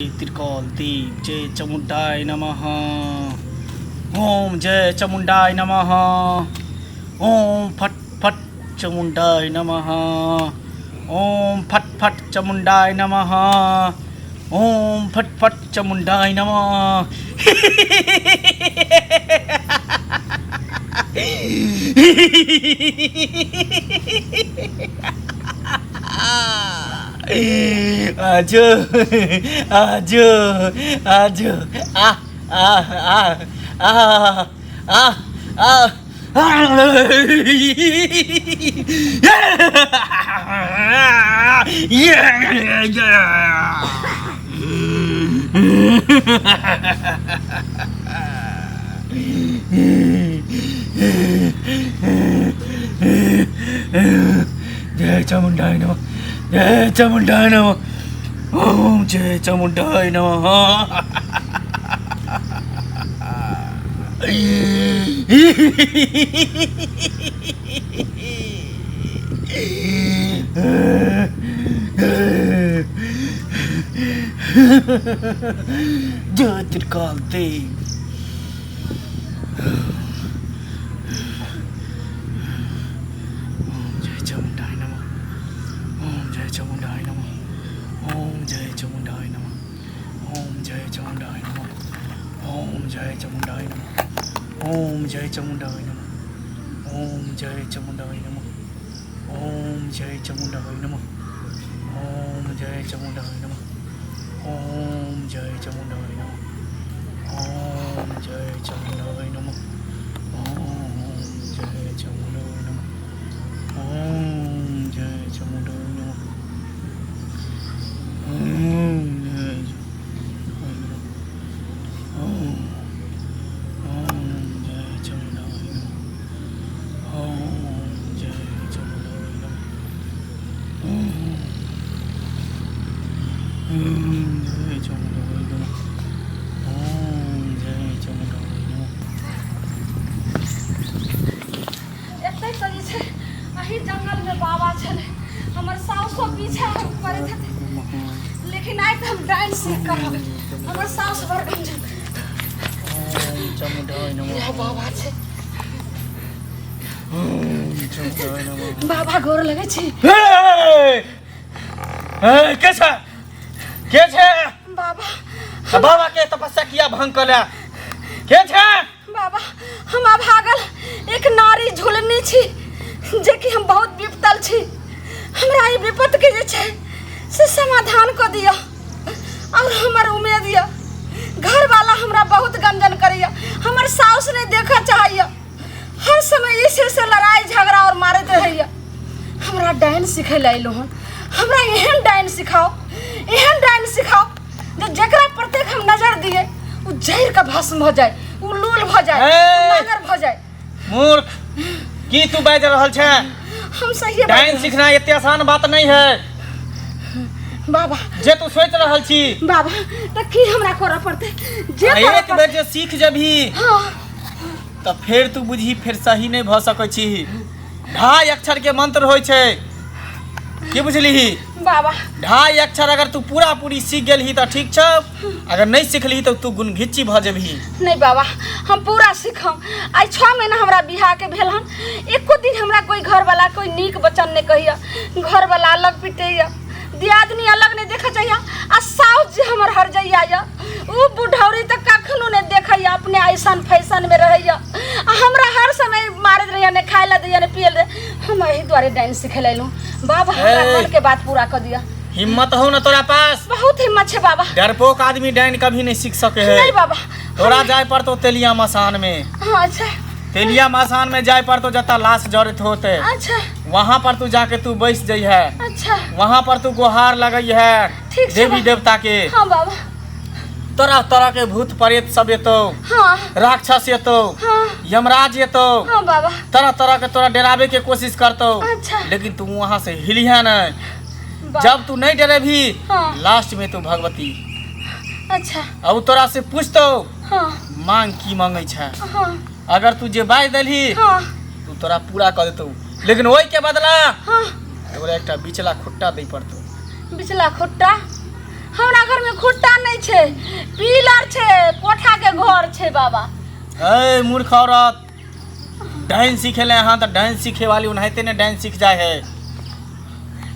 त्रिकाल देव जय चामुंडाय नमः। ओम जय चामुंडाय नमः। ओम फट फट चामुंडाय नमः। ओम फट फट चामुंडाय नमः। ओम फट फट चामुंडाय नमः। आजो आजो आजो आ आ आ आ आ आ जय चामुंडाय नमः। जय चामुंडाय नमः। ओम जय चामुंडाय नमः। जय त्रिकाल देव। चामुंडाय नमः। ओम जय चामुंडाय नमः। ओम जय चामुंडाय नमः। ओम जय चामुंडाय नमः। ओम जय चामुंडाय नमः। ओम जय चामुंडाय नमः। ओम जय चामुंडाय नमः। ओम जय चामुंडाय नमः। ओम जय चामुंडाय नमः। ओम जय चामुंडाय नमः। ओम जय चामुंडाय नमः। ओम जय चामुंडाय नमः। जंगल में बाबा चले हमर सासो पीछे पड़े थे, लेकिन आइ हम डाइन सीख कर हमर सास भर गंजन बाबा छे। बाबा गोर लगे छी। के छे बाबा बाबा के तपस्या किया भंग कला के छे। बाबा हम भागल एक नारी झुलनी छी जे कि हम बहुत विपतल छी। हमरा ई विपत के जे छै से समाधान क दिया और हमर उम्मीद दिया। घर वाला हमरा बहुत गंजन करिया, हमर सास ने देखा चाहिए, हर समय इसे से लड़ाई झगड़ा और मारते रहिया। हमरा डाइन सिखे लाइलो हन, हमरा एहन डाइन सिखाओ जो जेकरा प्रत्येक हम नजर दिए उ जहर का भस्म हो जाए, उ लूल भ जाए, नागर भ जाए। मूर्ख की तू बाज रहल छे? हम सही डाइन सीखना इतने आसान बात नहीं है बाबा। जे तू सोच रहल छी बाबा त की हमरा करऽ पड़ते? जे एक बेर जे सीख जभी हां त फिर तू बुझी फिर सही नहीं भ सकै छी। ढाई अक्षर के मंत्र होय छे, की बुझली बाबा? ढाई अक्षर अगर तू पूरा पूरी सीख गेलही त ठीक छ, अगर नहीं सीखली तो तू गुनघिच्ची भ जेबही। नहीं बाबा हम पूरा सीखम। आई 6 महीना हमरा बियाह के भेल हन, एको दिन हमरा कोई घर वाला कोई नीक वचन नहीं कहिया। घर वाला अलग पिटैया, दियादनी अलग नहीं देखा चाहिए, आ साउस जे हमर हर जइया या उ बुढ़ौरी तक कखनो नहीं देखैया, अपने ऐसन फैशन में रहैया। हमरा हर समय मारत रहिया, ने खाए ला दिया ने पियल रे। हम एही द्वारे डाइन सिखे लैलू। बाबा हमरा मन के बात पूरा कर दिया। हिम्मत हो ना तोरा पास? बहुत हिम्मत छे बाबा। डरपोक आदमी डाइन कभी नहीं सीख सके है। नहीं बाबा तोरा जाए पर तो तेलिया मसान में। हाँ अच्छा। तेलिया मसान में जाए पर तो जता लाश जड़त होते, अच्छा वहाँ पर तू जाके तू बैठ जाइ है। अच्छा वहाँ पर तू गुहार लगई है ठीक देवी देवता के। हाँ बाबा। तरह तरह के भूत प्रेत सब येतो, हाँ राक्षस येतो, हाँ यमराज येतो, हाँ बाबा। तरह तरह के तोरा डरावे के कोशिश करतो। अच्छा। लेकिन तू वहाँ से हिलिया नहीं। जब तू नहीं डरे भी हाँ। लास्ट में तू भगवती अच्छा अब तोरा से पूछतो हाँ मांग की मांगे छे। हाँ अगर तू जे बाज दलही हाँ तू तोरा पूरा कर देतो, लेकिन ओई के बदला हाँ तोरा एकटा बिचला खुट्टा दे पड़तो। बिचला खुट्टा हमरा घर में खुट्टा नहीं छे, पिलर छे, कोठा के घर छे बाबा। ए मूर्ख औरत, डांस सीखेले हाँ तो डांस सीखे वाली उन्हें ने डांस सीख जाए है।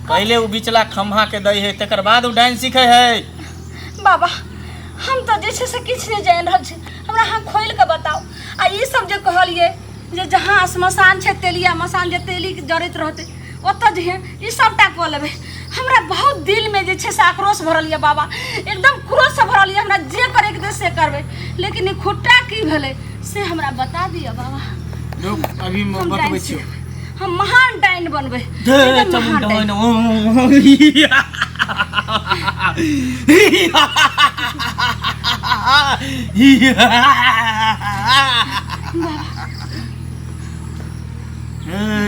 पहले वो बिचला खम्हा के दई है, तकर बाद वो डांस सीखे है। बाबा हम तो जैसे से किछ नहीं जान रहल छे, हमरा हाँ खोल के बताओ। आ ये सब जो कहलिए जे जहाँ श्मशान छे तेलिया मसान जे तेली जड़त रहते ओत जे है ये सबटा कह लेबे। हमरा बहुत दिल में जे छे से आक्रोश भरल है बाबा, एकदम क्रोध से भरल है। हमरा जे करे के दे से करबे, लेकिन ई खुट्टा की भेले से हमरा बता दिया बाबा। रुक अभी मैं बतबै छी। हम महान डाइन बनबे।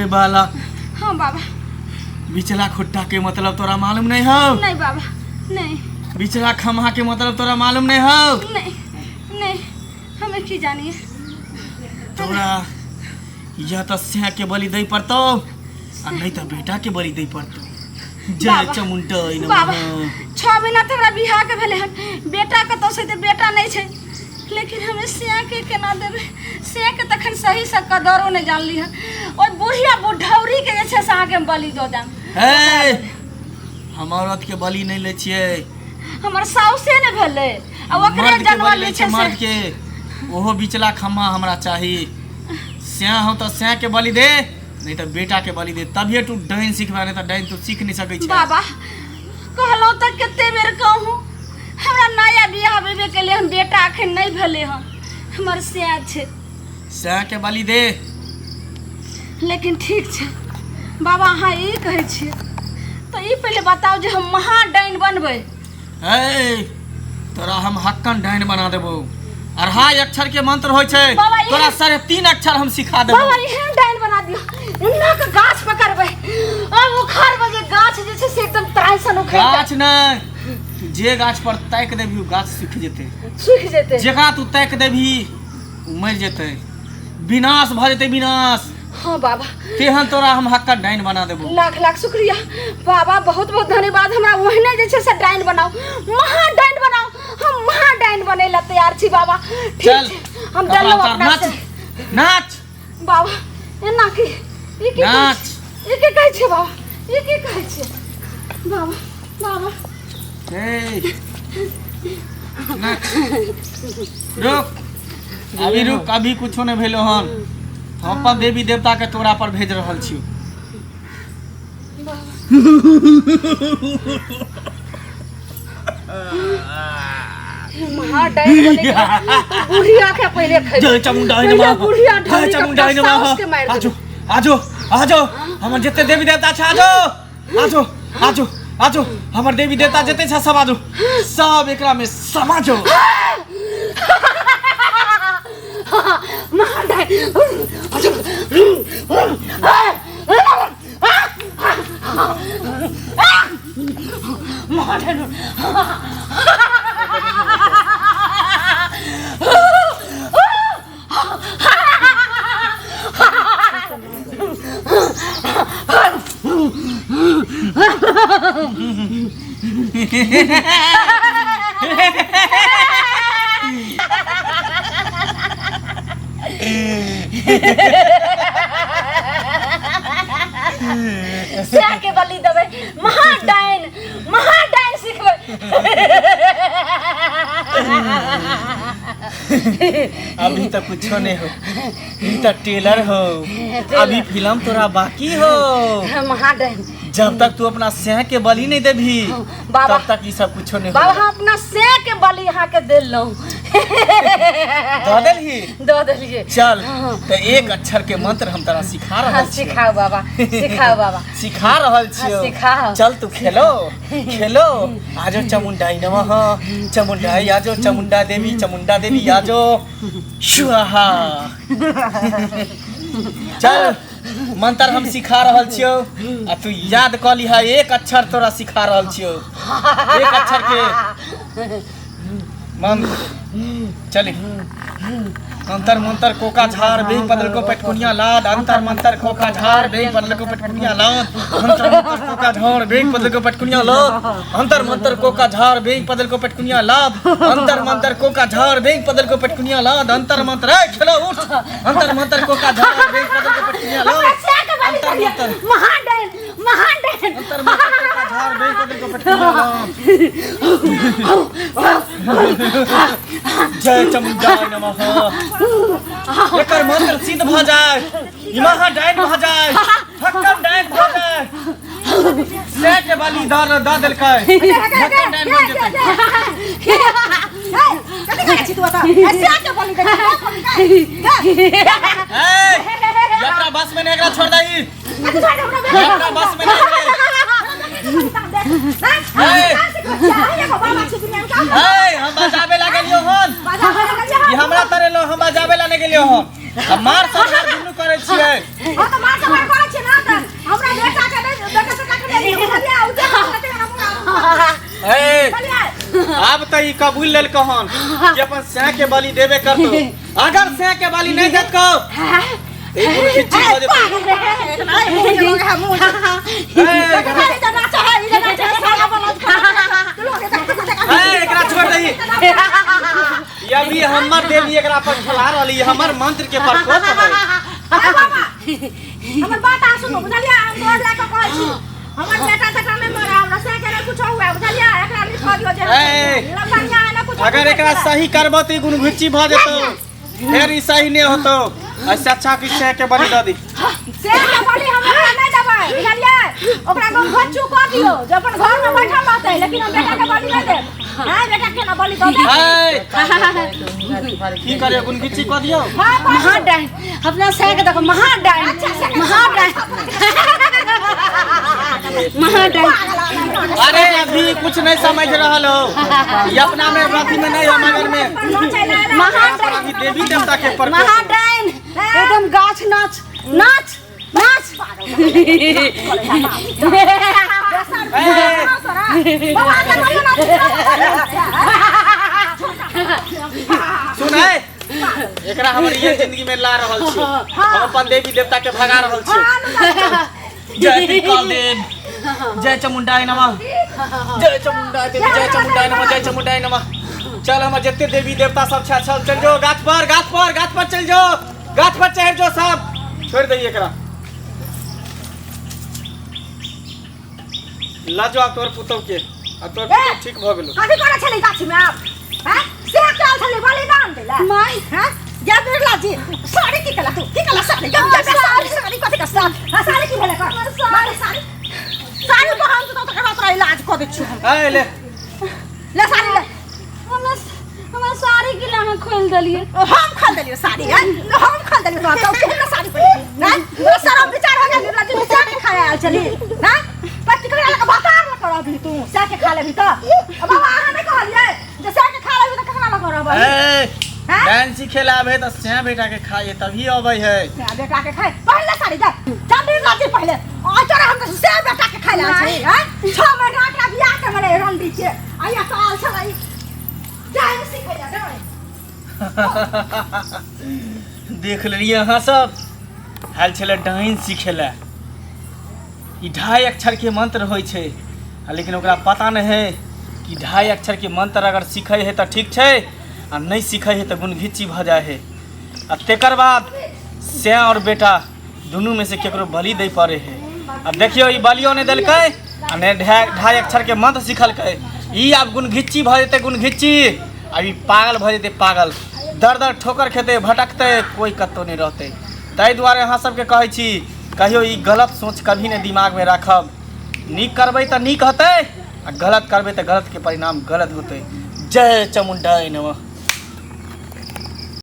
बाला हाँ बाबा। बिचला खुट्टा के मतलब तोरा मालूम नहीं हो? नहीं बाबा नहीं। बिचला खम्हा के मतलब तोरा मालूम नहीं हो? नहीं नहीं, हमें की जानिए। तोरा या तो सिंह के बलि दे पड़तो और नहीं तो बेटा के बलि दे पड़तो। जय चामुंडा बाबा 6 महीना तो हमरा बियाह के भेले हन, बेटा के तो से बेटा नहीं छे, लेकिन हमें सिया के केना देबे? सिया के तखन सही से कदरो नहीं जानली है। और बुढ़िया बुढ़ौरी के जे छे से आगे बलि दो दाम। ए हम औरत के बलि नहीं ले छिए, हमर साउसे ने भेले आ ओकरे जनवा ले छे मर्द के। ओहो बिचला खम्हा हमरा चाहिए। सिया हो तो सिया के बलि दे, नहीं तो बेटा के बलि दे, तभी तू डाइन सीखबा, नहीं तो डाइन तू सीख नहीं सकै छै। बाबा कहलो त कते बेर कहूं, हमरा नया बियाह भेबे के लिए हम बेटा अखन नहीं भेले हन, हमर सिया छे। सिया के बलि दे। लेकिन ठीक छे बाबा, अहाँ ई कहै छियै तो ई पहले बताओ जे हम महान डाइन बनबै। ए तोरा हम हक्कन डाइन बना देबो। अढ़ाई अक्षर के मंत्र होय छै, तोरा 3.5 अक्षर हम सिखा देबो। बाबा एहन डाइन बना दियो, इन्ना के गाछ पकड़बै और उखाड़ बजे गाछ जे छै से एकदम तराई सन उखड़ गाछ नहीं, जे गाछ पर ताक देबी उ गाछ सूख जेते। सूख जेते। जेकरा तू ताक देबी उ मर जेते, विनाश भ जेते, विनाश। हाँ बाबा तेहन तोरा हम हक्का डाइन बना देबो। लाख लाख शुक्रिया बाबा, बहुत बहुत धन्यवाद। हमरा ओहने जे छै से डाइन बनाओ, महा डाइन बनाओ। हम महा डाइन बने ला तैयार छी बाबा। चल हम डरलो अपना से। नाच बाबा एना की ई की नाच, ई की कहै छै बाबा? ई की कहै छै बाबा? बाबा ए नाच। रुक अभी रुक, अभी कुछो नहीं भेलो हन। हम अपन देवी देवता के तोरा पर भेज रहल छी। महा डाइन बने के बुढ़िया के पहले खै। जय चामुंडा नमः, बुढ़िया जय चामुंडा नमः। आजो आजो आजो हमर जते देवी देवता छ, आजो आजो आजो आजो हमर देवी देवता जते छ सब आजो, सब एकरा में समाजो। महा डाइन आजो। महा डाइन सिया के बलि देबे, महा डाइन सिखबे। अभी तो कुछो नहीं हो, ई तो टेलर हो, अभी फिल्म तोरा बाकी हो। महा डाइन जब तक तू अपना सिंह के बलि नहीं देबी बाबा, तब तक ये सब कुछो नहीं बाबा हम अपना सिया के बलि यहाँ के देलौ। दो दलिए। चल तो एक अक्षर के मंत्र हम तोरा सिखा रहल छी। सिखाओ बाबा, सिखाओ बाबा। सिखा रहल छियो। सिखाओ। चल तू खेलो खेलो। आजो चामुंडाई नमः, चामुंडाई आजो, चामुंडा देवी आजो, स्वाहा। चल मंत्र हम सिखा रहल छियो, आ तू याद क लिहा। एक अक्षर तोरा सिखा रहल छियो, एक अक्षर के मंत्र। चल अंतर मंतर कोका झार बेग बदल को पेटकुनिया लाद अंतर मंतर कोका झार बेग बदल को पेटकुनिया लाद अंतर मंतर कोका झार बेग बदल को पेटकुनिया लाद अंतर मंतर कोका झार बेग बदल को पेटकुनिया लाद अंतर मंतर कोका झार बेग बदल को पेटकुनिया लाद अंतर मंतर चलो उठ अंतर मंतर कोका झार बेग बदल को पेटकुनिया लाद अंतर मंतर महान अंतर मंतर कोका झार बेग बदल को पेटकुनिया लाद जय चामुंडाय नमः एकर मंत्र सिद्ध भ जाय ई महा डाइन भ जाय ठक्कम डाइन भ जाय से के बलि द देलकै ठक्कम डाइन बन जेतै कथि कहै छी तू बता से के बलि एकरा बस में एकरा छोड़ दही एकरा बस में हम बजाबे लागलियो हन ई हमरा तरे लो हम बजाबे ला नै गेलियो हन अब मार सब दुनु करे छियै हां त मार सब करे छियै ना त हमरा बेटा से काके ले लिया अब त ई कबूल लेल कहन कि अपन सै के बलि देबे करतो अगर सै के बलि नहीं देतको ए गुरु की चीज हो एकरा छोड़ दही ये भी हमर देवी एकरा पर खला रहली हमर मंत्र के प्रकोप है हमर बात आ सुनो बुझलिया हम तोड़ ला के कहै छी हमर बेटा तक में मरा हमरा से के कुछ हुआ बुझलिया एकरा लिखा दियो जे लंबनिया ना कुछ अगर एकरा सही करबो त गुण घुच्ची भ जेतो फिर ई सही नहीं होतो ऐसे अच्छा कि से के बलि द दी से के बलि हमरा नहीं देबै बुझलिया ओकरा को घच्चू क दियो जे अपन घर में बैठल रहतै लेकिन हम बेटा के बलि नहीं देब हां बेटा के ना बलि द दे की करे गुण घुच्ची क दियो महाडाइन अपना से के देखो महाडाइन अरे अभी कुछ नहीं समझ रहल हो ये अपना में व्रती में नहीं मगर में महाडाइन देवी देवता के पर महाडाइन एकदम गाछ नाच नाच नाच सुन एकरा हमर ये जिंदगी में ला रहल छी हम अपन देवी देवता के भगा रहल छी जय त्रिकालदेव जय चामुंडाय नमः जय चामुंडाय देवी जय चामुंडाय नमः जय चामुंडाय नमः चल हम जत्ते देवी देवता सब छा चल चल जो गाछ पर चल जो गाछ पर चढ़ जो सब छोड़ दई एकरा लाजो तोर पुतौ के आ तोर पुतौ ठीक भ गेलो कथि करे छली गाछी में आप हैं से काल छली बलिदान देला माय हैं जा बिरला जी साड़ी की कला साड़ी साड़ी कथि का साड़ी की भेले कर साड़ी को हम तो तोरा इलाज क दे छु ए ले साड़ी ले हम साड़ी के लाना खोल दलिए हम खोल दलिए साड़ी है हम खोल दलिए तो केना साड़ी पहन ना वो सारा विचार हो गया जी से के खाया आल चली ना पति के लगा बता न कर अभी तू से के खा लेबी तो अब बाबा हमें कहलिए जे से के खा लेबी तो केना न करब ए डांस खेलाबे त से बेटा के खाए तभी आबै है से बेटा के खाए पहले साड़ी जा जल्दी लाजी पहले आ तोरा हम से बेटा के खाए ला छै हैं 6 महीना के बियाह के मने रंडी के आया साल छलाई देख लेलिए अहाँ सब हाल छले डाइन सिखेला ई 2.5 अक्षर के मंत्र होइ छै लेकिन ओकरा पता नहीं है कि 2.5 अक्षर के मंत्र अगर सीखे है तो ठीक है आ नहीं सीखे है तो गुणघिच्ची भ जाए है आ तेकर बाद से और बेटा दोनों में से केकरो बलि दे पड़े है अब देखियो ई बलियो ने देलकै आ ने 2.5 अक्षर के मंत्र सिखलकै ई आब गुणघिच्ची भ जेतै गुणघिच्ची अभी पागल भ जेतै पागल दर दर ठोकर खेते भटकते कोई कत्तो नहीं रहते ताहि दुआरे अहाँ सबके कहै छी कहियो ई गलत सोच कभी नहीं दिमाग में राखब नीक करबै तऽ नीक हेतै आ गलत करबै तऽ गलत के परिणाम गलत होतै जय चामुंडाय नमः।